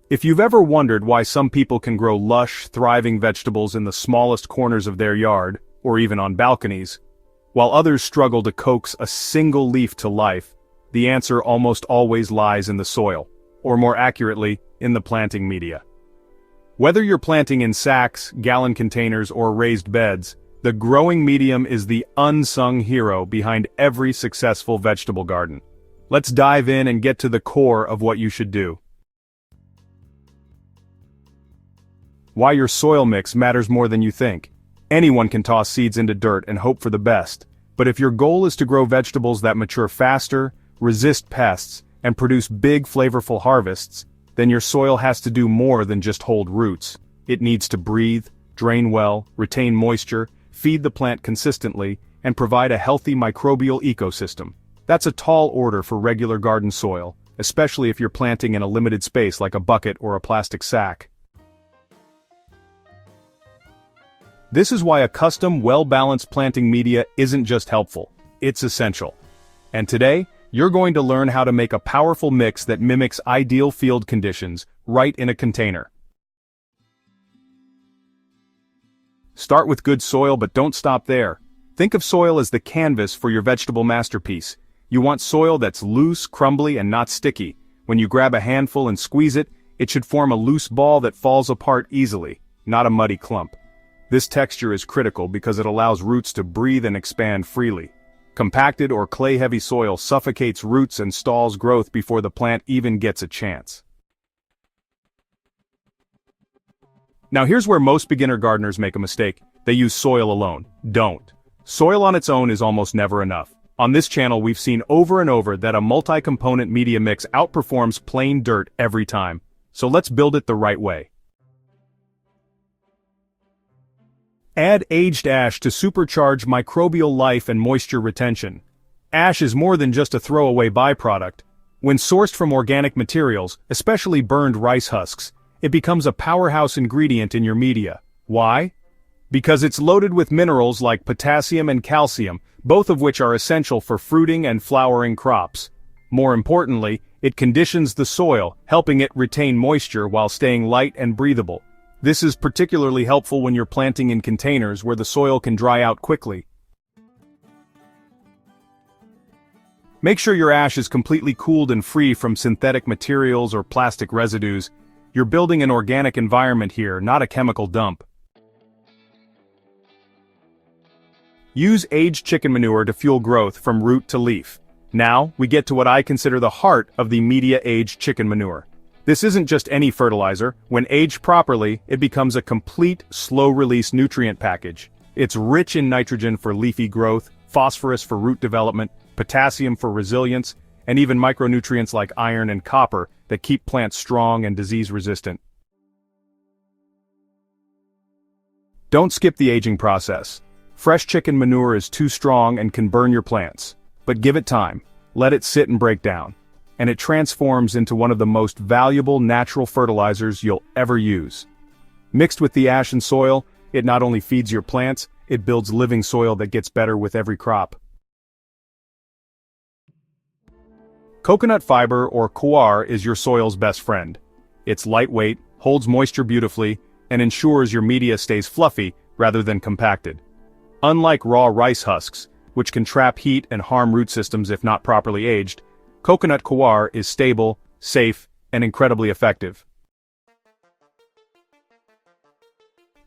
If you've ever wondered why some people can grow lush, thriving vegetables in the smallest corners of their yard, or even on balconies, while others struggle to coax a single leaf to life, the answer almost always lies in the soil, or more accurately, in the planting media. Whether you're planting in sacks, gallon containers, or raised beds, the growing medium is the unsung hero behind every successful vegetable garden. Let's dive in and get to the core of what you should do. Why your soil mix matters more than you think. Anyone can toss seeds into dirt and hope for the best, but if your goal is to grow vegetables that mature faster, resist pests, and produce big flavorful harvests, then your soil has to do more than just hold roots. It needs to breathe, drain well, retain moisture, feed the plant consistently, and provide a healthy microbial ecosystem. That's a tall order for regular garden soil, especially if you're planting in a limited space like a bucket or a plastic sack. This is why a custom, well-balanced planting media isn't just helpful, it's essential. And today, you're going to learn how to make a powerful mix that mimics ideal field conditions, right in a container. Start with good soil, but don't stop there. Think of soil as the canvas for your vegetable masterpiece. You want soil that's loose, crumbly, and not sticky. When you grab a handful and squeeze it, it should form a loose ball that falls apart easily, not a muddy clump. This texture is critical because it allows roots to breathe and expand freely. Compacted or clay-heavy soil suffocates roots and stalls growth before the plant even gets a chance. Now here's where most beginner gardeners make a mistake. They use soil alone. Don't. Soil on its own is almost never enough. On this channel we've seen over and over that a multi-component media mix outperforms plain dirt every time. So let's build it the right way. Add aged ash to supercharge microbial life and moisture retention. Ash is more than just a throwaway byproduct. When sourced from organic materials, especially burned rice husks, it becomes a powerhouse ingredient in your media. Why? Because it's loaded with minerals like potassium and calcium, both of which are essential for fruiting and flowering crops. More importantly, it conditions the soil, helping it retain moisture while staying light and breathable. This is particularly helpful when you're planting in containers where the soil can dry out quickly. Make sure your ash is completely cooled and free from synthetic materials or plastic residues. You're building an organic environment here, not a chemical dump. Use aged chicken manure to fuel growth from root to leaf. Now, we get to what I consider the heart of the media-aged chicken manure. This isn't just any fertilizer. When aged properly, it becomes a complete, slow-release nutrient package. It's rich in nitrogen for leafy growth, phosphorus for root development, potassium for resilience, and even micronutrients like iron and copper that keep plants strong and disease-resistant. Don't skip the aging process. Fresh chicken manure is too strong and can burn your plants. But give it time. Let it sit and break down. And it transforms into one of the most valuable natural fertilizers you'll ever use. Mixed with the ash and soil, it not only feeds your plants, it builds living soil that gets better with every crop. Coconut fiber, or coir, is your soil's best friend. It's lightweight, holds moisture beautifully, and ensures your media stays fluffy rather than compacted. Unlike raw rice husks, which can trap heat and harm root systems if not properly aged, coconut coir is stable, safe, and incredibly effective.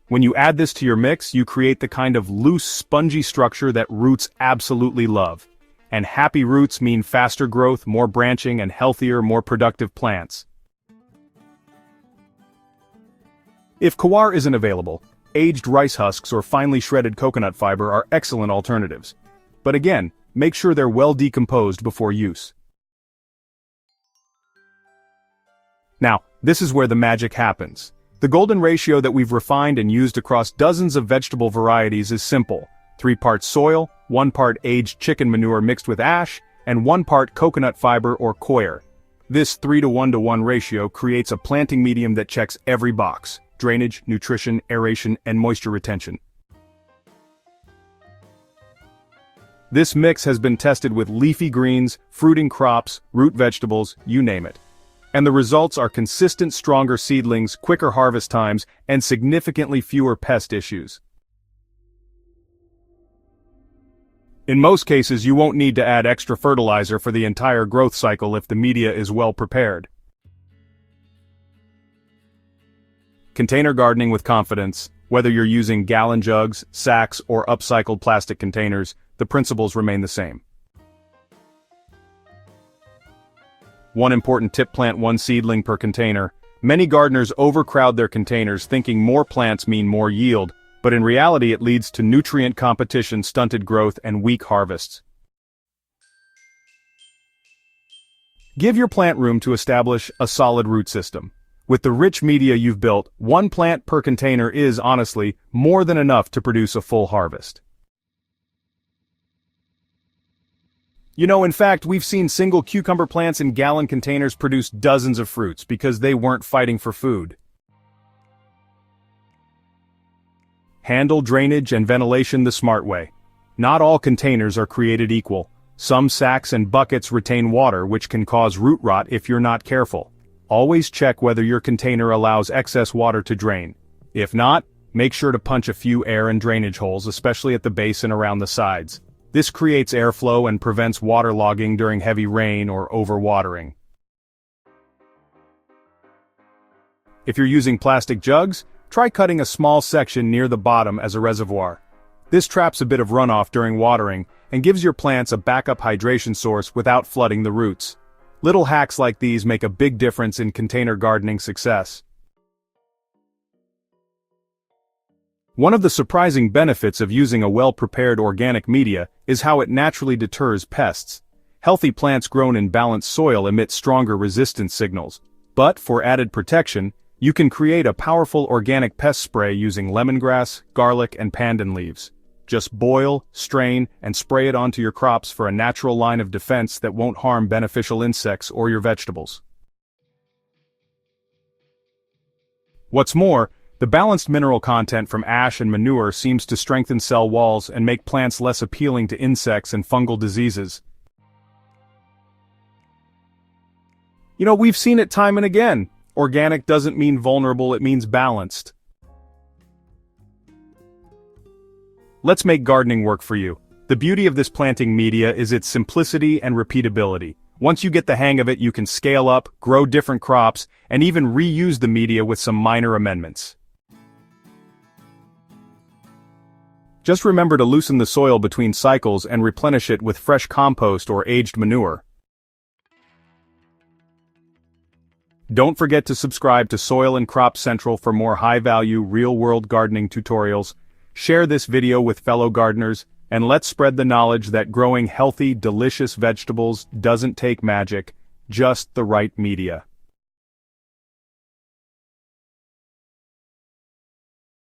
When you add this to your mix, you create the kind of loose, spongy structure that roots absolutely love. And happy roots mean faster growth, more branching, and healthier, more productive plants. If coir isn't available, aged rice husks or finely shredded coconut fiber are excellent alternatives. But again, make sure they're well decomposed before use. Now, this is where the magic happens. The golden ratio that we've refined and used across dozens of vegetable varieties is simple. 3 parts soil, 1 part aged chicken manure mixed with ash, and 1 part coconut fiber or coir. This 3:1:1 ratio creates a planting medium that checks every box: drainage, nutrition, aeration, and moisture retention. This mix has been tested with leafy greens, fruiting crops, root vegetables, you name it. And the results are consistent, stronger seedlings, quicker harvest times, and significantly fewer pest issues. In most cases, you won't need to add extra fertilizer for the entire growth cycle if the media is well prepared. Container gardening with confidence. Whether you're using gallon jugs, sacks, or upcycled plastic containers, the principles remain the same. One important tip: plant one seedling per container. Many gardeners overcrowd their containers thinking more plants mean more yield, but in reality it leads to nutrient competition, stunted growth, and weak harvests. Give your plant room to establish a solid root system. With the rich media you've built, one plant per container is, honestly, more than enough to produce a full harvest. In fact, we've seen single cucumber plants in gallon containers produce dozens of fruits because they weren't fighting for food. Handle drainage and ventilation the smart way. Not all containers are created equal. Some sacks and buckets retain water, which can cause root rot if you're not careful. Always check whether your container allows excess water to drain. If not, make sure to punch a few air and drainage holes, especially at the base and around the sides. This creates airflow and prevents waterlogging during heavy rain or overwatering. If you're using plastic jugs, try cutting a small section near the bottom as a reservoir. This traps a bit of runoff during watering and gives your plants a backup hydration source without flooding the roots. Little hacks like these make a big difference in container gardening success. One of the surprising benefits of using a well-prepared organic media is how it naturally deters pests. Healthy plants grown in balanced soil emit stronger resistance signals. But for added protection, you can create a powerful organic pest spray using lemongrass, garlic, and pandan leaves. Just boil, strain, and spray it onto your crops for a natural line of defense that won't harm beneficial insects or your vegetables. What's more, the balanced mineral content from ash and manure seems to strengthen cell walls and make plants less appealing to insects and fungal diseases. We've seen it time and again. Organic doesn't mean vulnerable, it means balanced. Let's make gardening work for you. The beauty of this planting media is its simplicity and repeatability. Once you get the hang of it, you can scale up, grow different crops, and even reuse the media with some minor amendments. Just remember to loosen the soil between cycles and replenish it with fresh compost or aged manure. Don't forget to subscribe to Soil and Crop Central for more high-value, real-world gardening tutorials. Share this video with fellow gardeners, and let's spread the knowledge that growing healthy, delicious vegetables doesn't take magic, just the right media.